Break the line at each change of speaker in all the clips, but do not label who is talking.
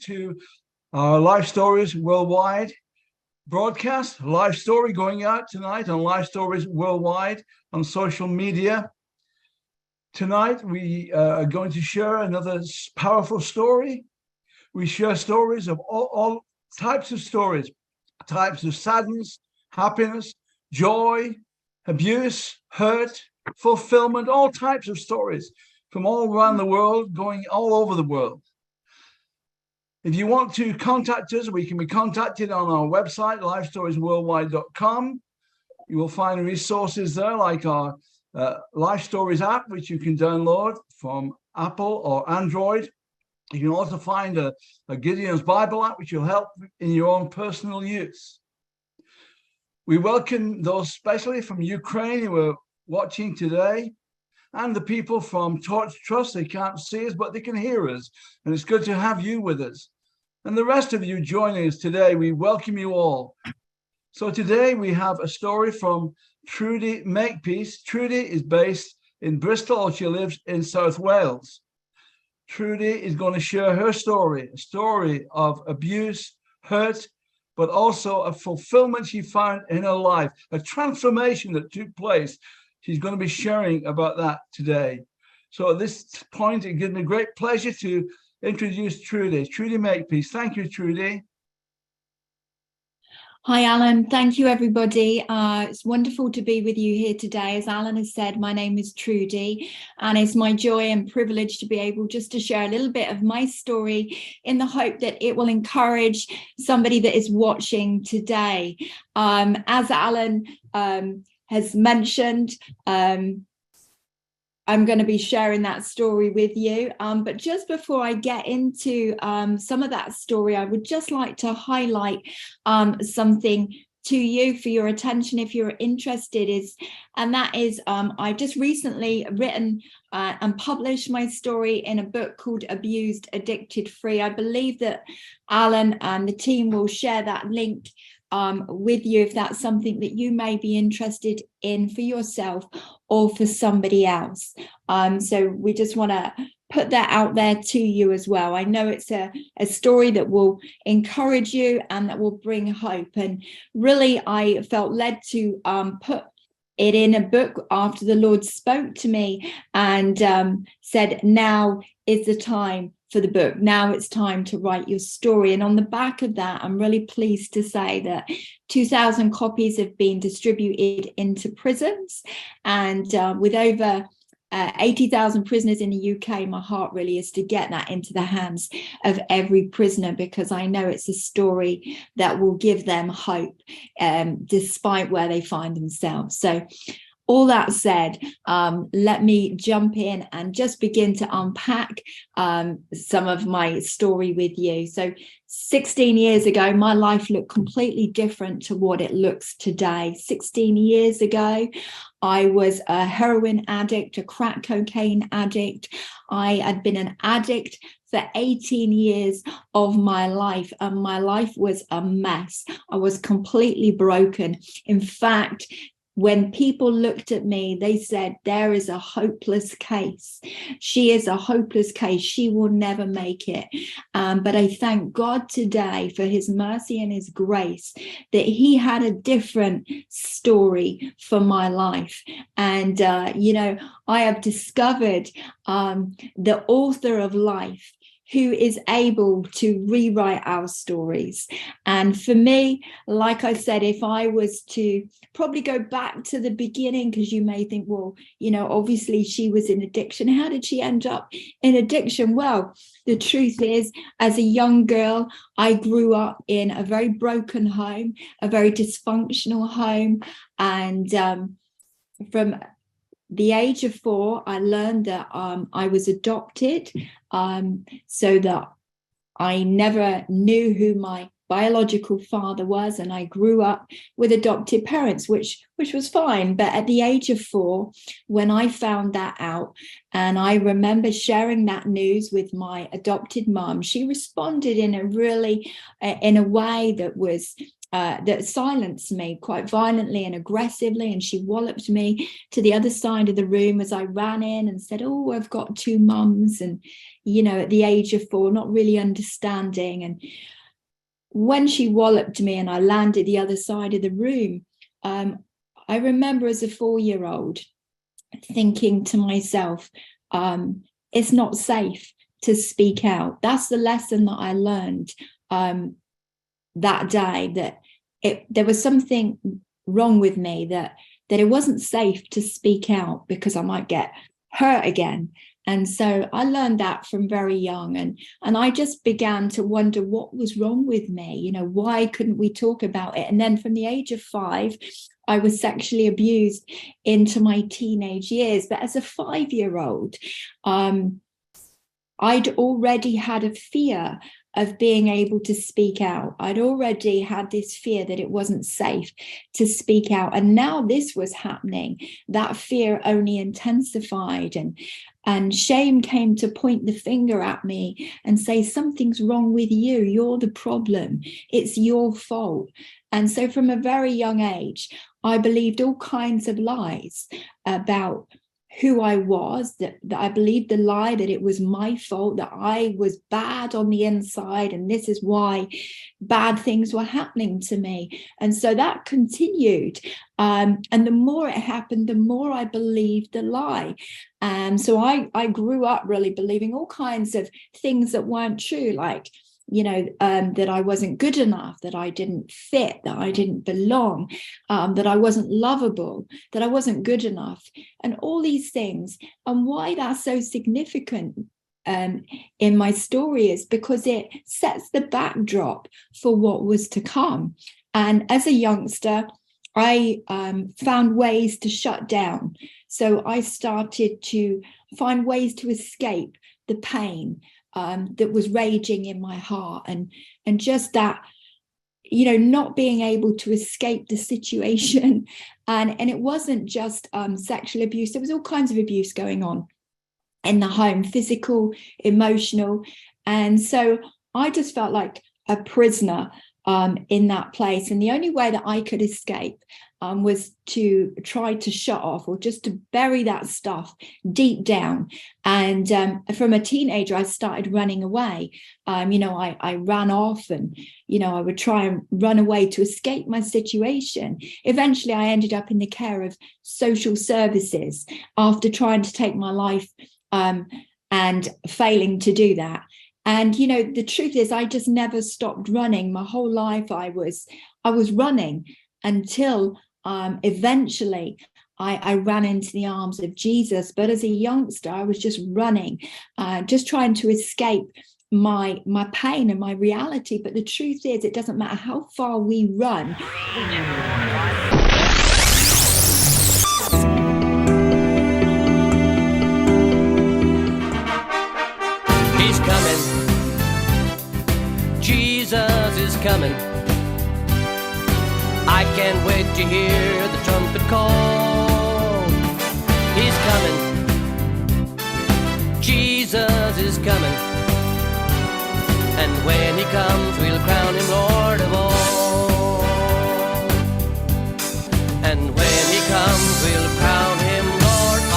to our Life Stories Worldwide broadcast. Live story going out tonight on Life Stories Worldwide on social media. Tonight, we are going to share another powerful story. We share stories of all types of stories, types of sadness, happiness, joy, abuse, hurt, fulfillment, all types of stories from all around the world, going all over the world. If you want to contact us, we can be contacted on our website, lifestoriesworldwide.com. You will find resources there like our Life Stories app, which you can download from Apple or Android. You can also find a Gideon's Bible app, which will help in your own personal use. We welcome those especially from Ukraine who are watching today, and the people from Torch Trust. They can't see us, but they can hear us. And it's good to have you with us. And the rest of you joining us today, we welcome you all. So today we have a story from Trudy Makepeace. Trudy is based in Bristol. She lives in South Wales. Trudy is going to share her story, a story of abuse, hurt, but also a fulfillment she found in her life, a transformation that took place. She's going to be sharing about that today. So at this point, it gives me great pleasure to introduce Trudy. Trudy Makepeace. Thank you, Trudy.
Hi, Alan. Thank you, everybody. It's wonderful to be with you here today. As Alan has said, my name is Trudy, and it's my joy and privilege to be able just to share a little bit of my story in the hope that it will encourage somebody that is watching today. As Alan has mentioned, I'm going to be sharing that story with you. But just before I get into some of that story, I would just like to highlight something to you for your attention if you're interested, and that is I've just recently written and published my story in a book called Abused, Addicted, Free. I believe that Alan and the team will share that link with you if that's something that you may be interested in for yourself or for somebody else. So we just want to put that out there to you as well. I know it's a story that will encourage you and that will bring hope. And really, I felt led to put it in a book after the Lord spoke to me and said, now is the time for the book. Now it's time to write your story. And on the back of that, I'm really pleased to say that 2,000 copies have been distributed into prisons. And with over 80,000 prisoners in the UK, my heart really is to get that into the hands of every prisoner, because I know it's a story that will give them hope despite where they find themselves. So all that said, let me jump in and just begin to unpack some of my story with you. So 16 years ago, my life looked completely different to what it looks today. 16 years ago, I was a heroin addict, a crack cocaine addict. I had been an addict for 18 years of my life, and my life was a mess. I was completely broken. In fact, when people looked at me, they said, there is a hopeless case. She is a hopeless case. She will never make it. But I thank God today for his mercy and his grace that he had a different story for my life. And, I have discovered the author of life, who is able to rewrite our stories. And for me, like I said, if I was to probably go back to the beginning, because you may think, well, obviously she was in addiction. How did she end up in addiction? Well, the truth is, as a young girl, I grew up in a very broken home, a very dysfunctional home. And from the age of 4, I learned that I was adopted, so that I never knew who my biological father was, and I grew up with adopted parents, which was fine. But at the age of 4, when I found that out, and I remember sharing that news with my adopted mum, she responded in a way that was that silenced me quite violently and aggressively, and she walloped me to the other side of the room as I ran in and said, oh, I've got 2 mums, and at the age of 4, not really understanding. And when she walloped me and I landed the other side of the room, I remember as a 4-year-old thinking to myself, it's not safe to speak out. That's the lesson that I learned that day, that there was something wrong with me, that it wasn't safe to speak out because I might get hurt again. And so I learned that from very young, and I just began to wonder what was wrong with me. Why couldn't we talk about it? And then from the age of 5, I was sexually abused into my teenage years. But as a 5-year-old, I'd already had a fear of being able to speak out. I'd already had this fear that it wasn't safe to speak out. And now this was happening. That fear only intensified, and shame came to point the finger at me and say, something's wrong with you. You're the problem. It's your fault. And so from a very young age, I believed all kinds of lies about who I was, that I believed the lie that it was my fault, that I was bad on the inside, and this is why bad things were happening to me. And so that continued. And the more it happened, the more I believed the lie. So I grew up really believing all kinds of things that weren't true, like that I wasn't good enough, that I didn't fit, that I didn't belong, that I wasn't lovable, that I wasn't good enough, and all these things. And why that's so significant in my story is because it sets the backdrop for what was to come. And as a youngster, I found ways to shut down. So I started to find ways to escape the pain that was raging in my heart, and just that, not being able to escape the situation. And it wasn't just sexual abuse. There was all kinds of abuse going on in the home, physical, emotional. And so I just felt like a prisoner in that place. And the only way that I could escape was to try to shut off, or just to bury that stuff deep down. And from a teenager, I started running away. I ran off, and, I would try and run away to escape my situation. Eventually, I ended up in the care of social services after trying to take my life and failing to do that. And, the truth is, I just never stopped running. My whole life, I was running until eventually I ran into the arms of Jesus. But as a youngster, I was just running, just trying to escape my pain and my reality. But the truth is, it doesn't matter how far we run.
He's coming. Jesus is coming. I can't wait to hear the trumpet call. He's coming. Jesus is coming. And when he comes, we'll crown him Lord of all. And when he comes, we'll crown him Lord of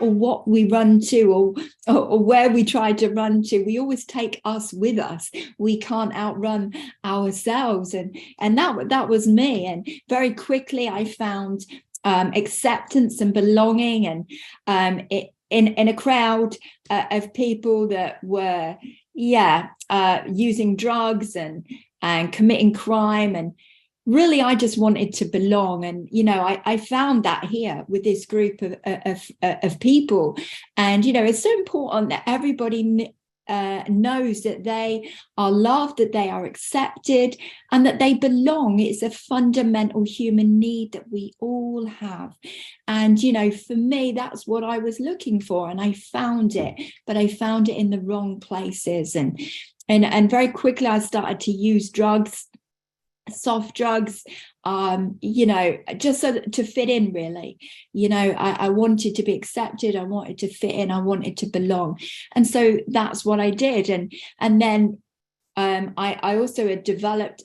all.
Or what we run to, or where we try to run to, we always take us with us. We can't outrun ourselves. And that was me. And very quickly I found acceptance and belonging, and in a crowd of people that were using drugs and committing crime. And really, I just wanted to belong. And, I found that here with this group of people. And, it's so important that everybody knows that they are loved, that they are accepted, and that they belong. It's a fundamental human need that we all have. And, for me, that's what I was looking for. And I found it, but I found it in the wrong places. And very quickly, I started to use drugs, soft drugs, just so that, to fit in, really. I wanted to be accepted, I wanted to fit in, I wanted to belong. And so that's what I did. And then I also had developed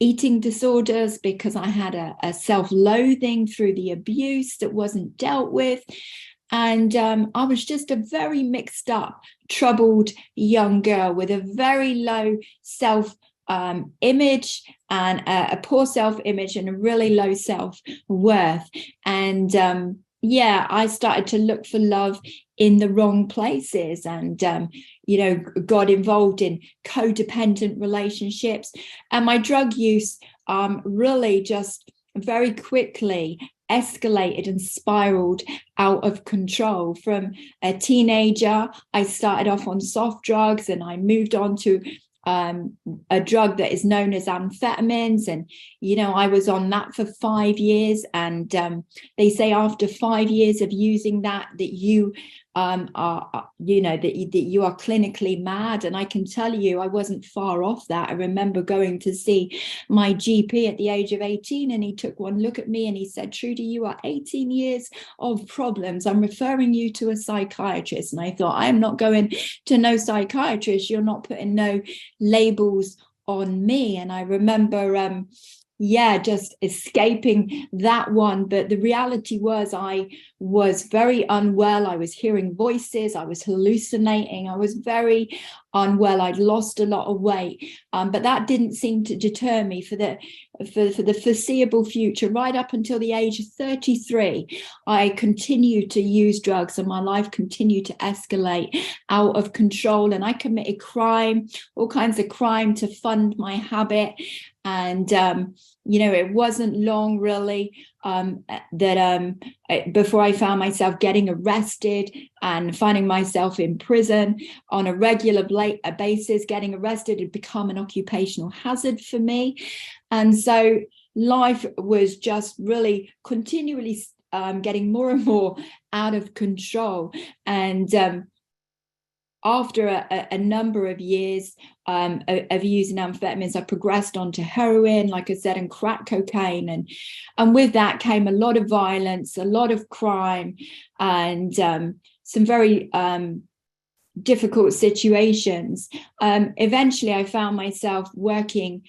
eating disorders because I had a self-loathing through the abuse that wasn't dealt with. And I was just a very mixed up, troubled young girl with a very low self-image and a poor self-image and a really low self-worth. And I started to look for love in the wrong places, and got involved in codependent relationships. And my drug use really just very quickly escalated and spiraled out of control. From a teenager, I started off on soft drugs, and I moved on to a drug that is known as amphetamines, and I was on that for 5 years. And they say after 5 years of using that you that you are clinically mad. And I can tell you, I wasn't far off that. I remember going to see my GP at the age of 18, and he took one look at me and he said, "Trudy, you are 18 years of problems. I'm referring you to a psychiatrist." And I thought, I'm not going to no psychiatrist. You're not putting no labels on me. And I remember just escaping that one. But the reality was I was very unwell. I was hearing voices. I was hallucinating. I was very unwell. I'd lost a lot of weight. But that didn't seem to deter me for the foreseeable future. Right up until the age of 33, I continued to use drugs, and my life continued to escalate out of control. And I committed crime, all kinds of crime, to fund my habit. And it wasn't long really before I found myself getting arrested and finding myself in prison on a regular basis. Getting arrested had become an occupational hazard for me. And so life was just really continually getting more and more out of control. And after a number of years of using amphetamines, I progressed onto heroin, like I said, and crack cocaine. And with that came a lot of violence, a lot of crime, and some very difficult situations. Eventually, I found myself working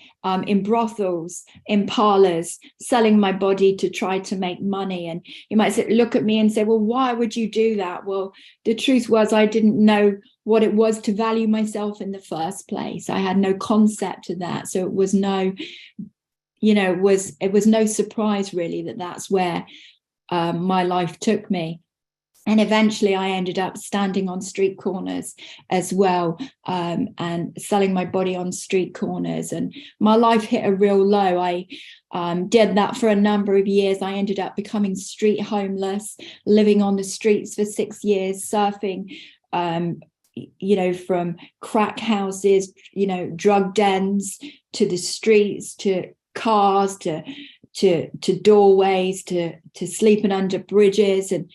in brothels, in parlors, selling my body to try to make money. And you might look at me and say, well, why would you do that? Well, the truth was, I didn't know what it was to value myself in the first place. I had no concept of that. So it was no, it was no surprise really that that's where my life took me. And eventually I ended up standing on street corners as well, and selling my body on street corners. And my life hit a real low. I did that for a number of years. I ended up becoming street homeless, living on the streets for 6 years, surfing, from crack houses, drug dens, to the streets, to cars, to doorways, to sleeping under bridges. And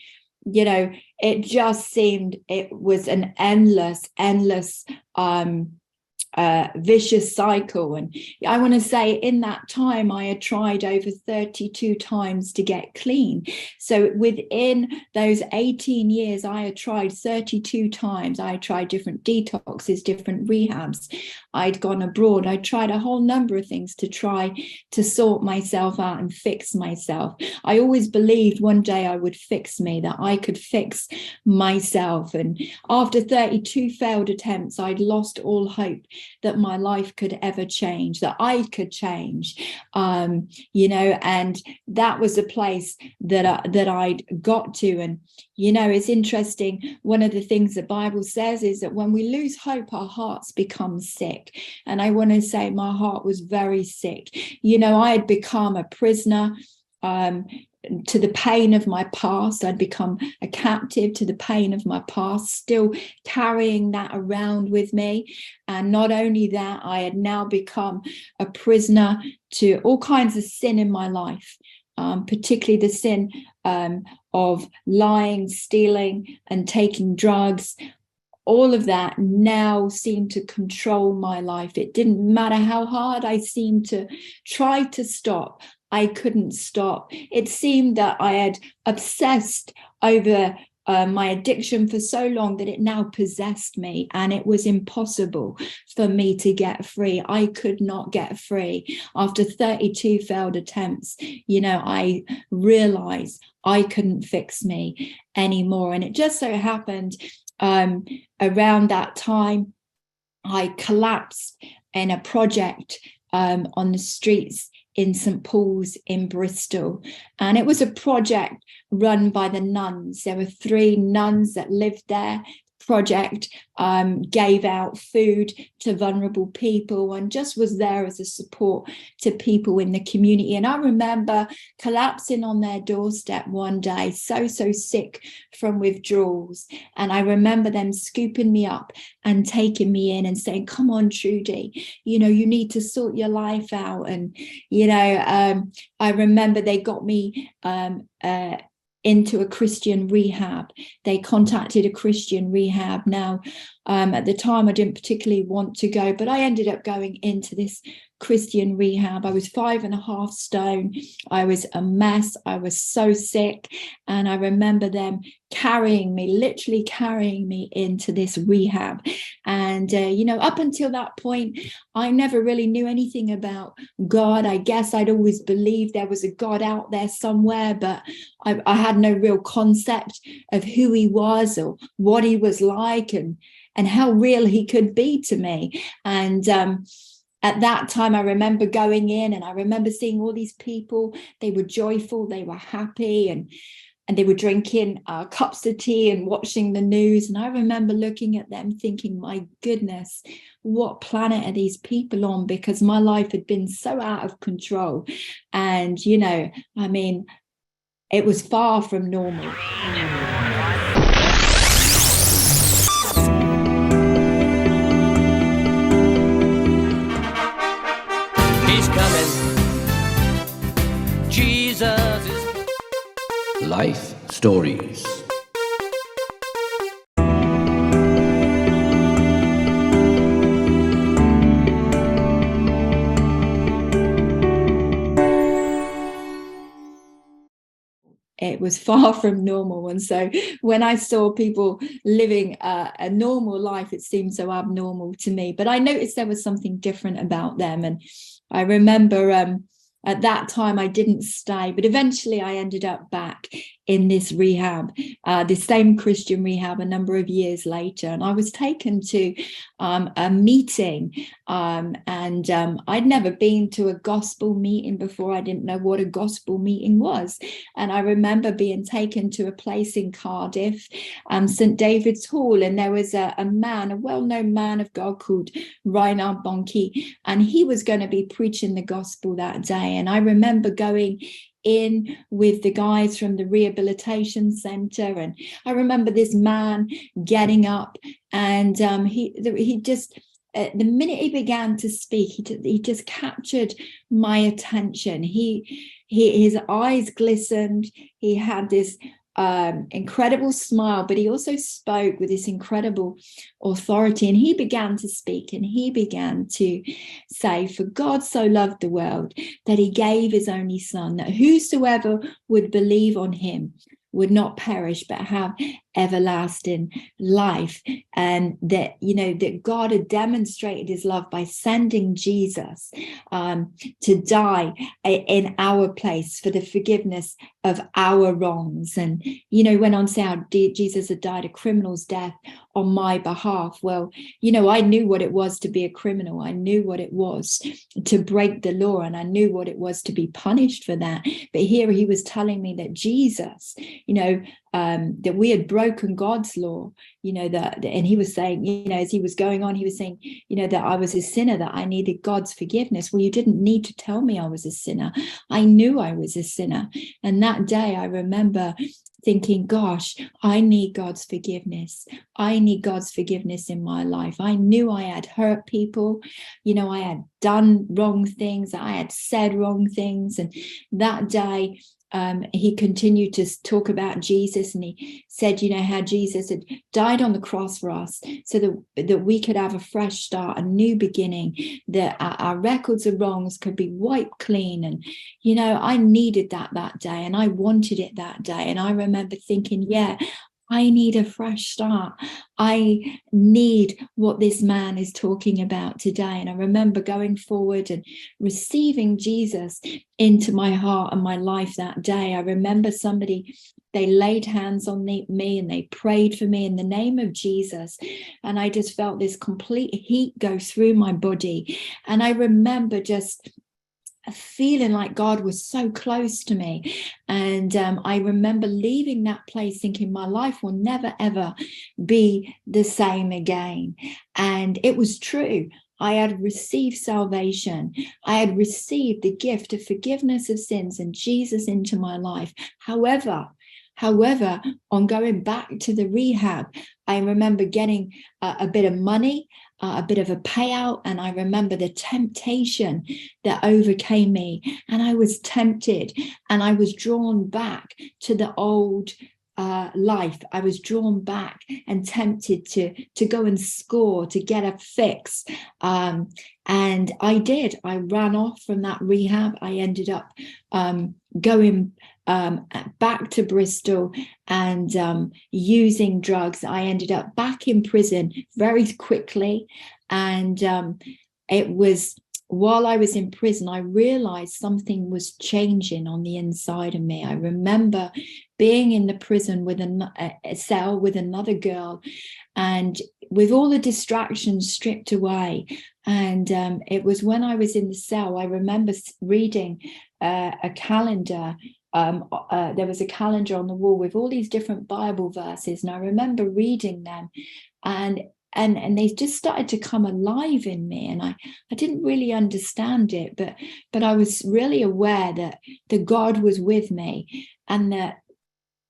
it just seemed it was an endless vicious cycle. And I want to say, in that time, I had tried over 32 times to get clean. So within those 18 years, I had tried 32 times. I had tried different detoxes, different rehabs. I'd gone abroad. I tried a whole number of things to try to sort myself out and fix myself. I always believed one day I would fix me, that I could fix myself. And after 32 failed attempts, I'd lost all hope that my life could ever change, that I could change, and that was a place that I'd got to. And it's interesting, one of the things the Bible says is that when we lose hope, our hearts become sick. And I want to say my heart was very sick. I had become a prisoner to the pain of my past. I'd become a captive to the pain of my past, still carrying that around with me. And not only that, I had now become a prisoner to all kinds of sin in my life, particularly the sin of lying, stealing, and taking drugs. All of that now seemed to control my life. It didn't matter how hard I seemed to try to stop, I couldn't stop. It seemed that I had obsessed over my addiction for so long that it now possessed me, and it was impossible for me to get free. I could not get free. After 32 failed attempts, I realized I couldn't fix me anymore. And it just so happened around that time, I collapsed in a project on the streets in St. Paul's in Bristol. And it was a project run by the nuns. There were 3 nuns that lived there. Project gave out food to vulnerable people and just was there as a support to people in the community. And I remember collapsing on their doorstep one day, so sick from withdrawals. And I remember them scooping me up and taking me in and saying, come on, Trudy, you need to sort your life out. And, I remember they got me into a Christian rehab. They contacted a Christian rehab. Now, at the time, I didn't particularly want to go, but I ended up going into this Christian rehab. I was 5.5 stone. I was a mess. I was so sick. And I remember them literally carrying me into this rehab. And, up until that point, I never really knew anything about God. I guess I'd always believed there was a God out there somewhere, but I had no real concept of who he was or what he was like and how real he could be to me. And, at that time, I remember going in and I remember seeing all these people. They were joyful, they were happy, and they were drinking cups of tea and watching the news. And I remember looking at them thinking, my goodness, what planet are these people on? Because my life had been so out of control. And, it was far from normal.
Jesus is
Life Stories.
It was far from normal. And so when I saw people living a normal life, it seemed so abnormal to me. But I noticed there was something different about them. And I remember at that time, I didn't stay, but eventually I ended up back in this rehab, the same Christian rehab a number of years later. And I was taken to a meeting and I'd never been to a gospel meeting before. I didn't know what a gospel meeting was. And I remember being taken to a place in Cardiff, St. David's Hall. And there was a well-known man of God called Reinhard Bonnke, and he was going to be preaching the gospel that day. And I remember going in with the guys from the rehabilitation center, and I remember this man getting up and he just the minute he began to speak, he just captured my attention. His eyes glistened. He had this incredible smile, but he also spoke with this incredible authority. And he began to speak and he began to say, for God so loved the world that he gave his only son, that whosoever would believe on him would not perish but have everlasting life. And that, that God had demonstrated his love by sending Jesus to die in our place for the forgiveness of our wrongs. And, went on to say how Jesus had died a criminal's death on my behalf. Well, I knew what it was to be a criminal. I knew what it was to break the law, and I knew what it was to be punished for that. But here he was telling me that Jesus, that we had broken God's law, and he was saying, as he was going on, he was saying, that I was a sinner, that I needed God's forgiveness. Well, you didn't need to tell me I was a sinner. I knew I was a sinner. And that day I remember thinking, gosh, I need God's forgiveness. I need God's forgiveness in my life. I knew I had hurt people. I had done wrong things. I had said wrong things. And that day, he continued to talk about Jesus, and he said, how Jesus had died on the cross for us so that we could have a fresh start, a new beginning, that our records of wrongs could be wiped clean. And, I needed that day, and I wanted it that day. And I remember thinking, yeah, I need a fresh start. I need what this man is talking about today. And I remember going forward and receiving Jesus into my heart and my life that day. I remember they laid hands on me and they prayed for me in the name of Jesus. And I just felt this complete heat go through my body. And I remember just feeling like God was so close to me. And I remember leaving that place thinking my life will never, ever be the same again. And it was true. I had received salvation. I had received the gift of forgiveness of sins and Jesus into my life. However, on going back to the rehab, I remember getting a bit of money, a bit of a payout. And I remember the temptation that overcame me. And I was tempted and I was drawn back to the old life. I was drawn back and tempted to go and score, to get a fix. And I did. I ran off from that rehab. I ended up going back to Bristol and using drugs. I ended up back in prison very quickly. And it was while I was in prison, I realized something was changing on the inside of me. I remember being in the prison with a cell with another girl, and with all the distractions stripped away. And it was when I was in the cell, I remember reading a calendar. There was a calendar on the wall with all these different Bible verses, and I remember reading them, and they just started to come alive in me. And I didn't really understand it, but I was really aware that God was with me, and that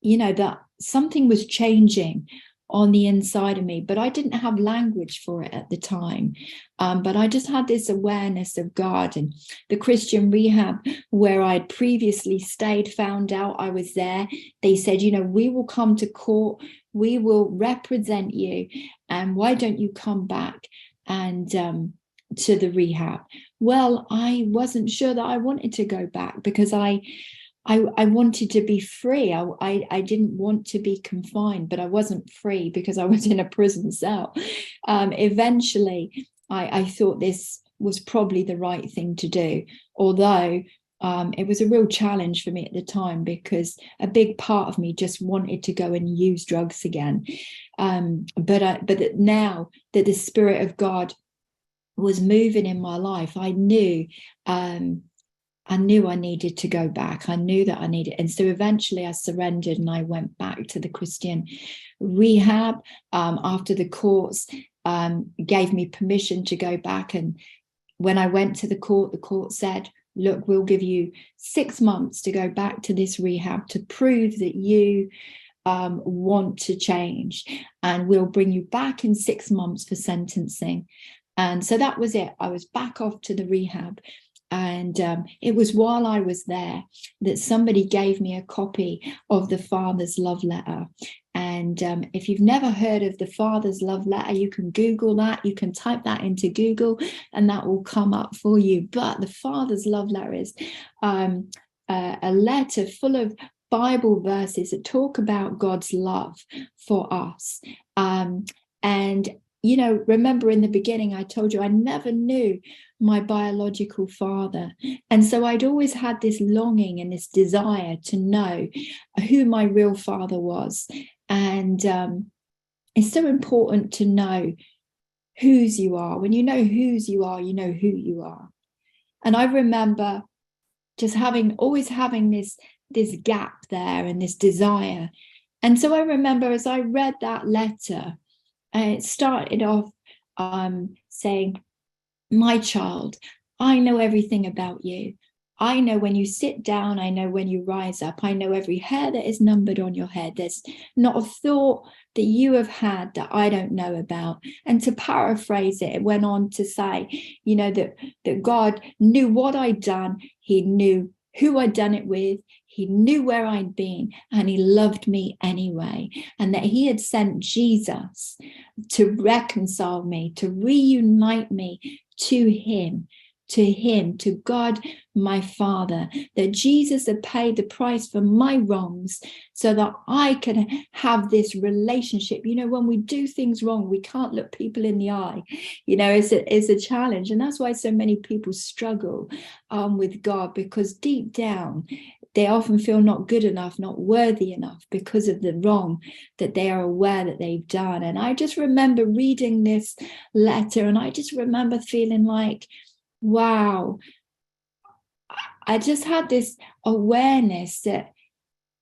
that something was changing on the inside of me, but I didn't have language for it at the time. But I just had this awareness of God. And the Christian rehab where I'd previously stayed found out I was there. They said, we will come to court, we will represent you, and why don't you come back and to the rehab? Well, I wasn't sure that I wanted to go back, because I wanted to be free. I didn't want to be confined, but I wasn't free because I was in a prison cell. Eventually, I thought this was probably the right thing to do, although it was a real challenge for me at the time, because a big part of me just wanted to go and use drugs again. But now that the Spirit of God was moving in my life, I knew I needed to go back. I knew that I needed. And so eventually I surrendered and I went back to the Christian rehab after the courts gave me permission to go back. And when I went to the court said, look, we'll give you 6 months to go back to this rehab to prove that you want to change, and we'll bring you back in 6 months for sentencing. And so that was it. I was back off to the rehab. And it was while I was there that somebody gave me a copy of the Father's Love Letter. And if you've never heard of the Father's Love Letter, you can Google that. You can type that into Google and that will come up for you. But the Father's Love Letter is a letter full of Bible verses that talk about God's love for us. And remember in the beginning, I told you I never knew my biological father. And so I'd always had this longing and this desire to know who my real father was. And it's so important to know whose you are. When you know whose you are, you know who you are. And I remember just always having this gap there and this desire. And so I remember as I read that letter, it started off saying, my child, I know everything about you. I know when you sit down, I know when you rise up, I know every hair that is numbered on your head. There's not a thought that you have had that I don't know about. And to paraphrase it, it went on to say, that God knew what I'd done. He knew who I'd done it with. He knew where I'd been, and he loved me anyway. And that he had sent Jesus to reconcile me, to reunite me to him, to him, to God, my Father, that Jesus had paid the price for my wrongs so that I could have this relationship. You know, when we do things wrong, we can't look people in the eye. You know, it's a challenge. And that's why so many people struggle with God, because deep down, they often feel not good enough, not worthy enough because of the wrong that they are aware that they've done. And I just remember reading this letter, and I just remember feeling like, wow, I just had this awareness that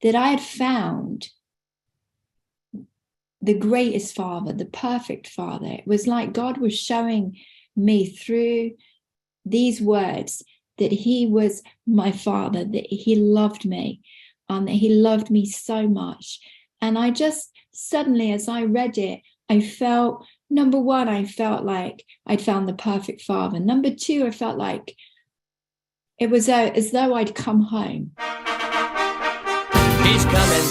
I had found the greatest Father, the perfect Father. It was like God was showing me through these words that he was my Father, that he loved me, that he loved me so much. And I just suddenly, as I read it, I felt, number one, I felt like I'd found the perfect Father. Number two, I felt like it was as though I'd come home.
He's coming.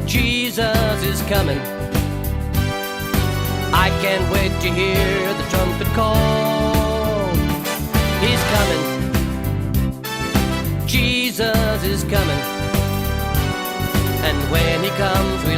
Jesus is coming. I can't wait to hear the trumpet call. He's coming. Jesus is coming. And when he comes, we'll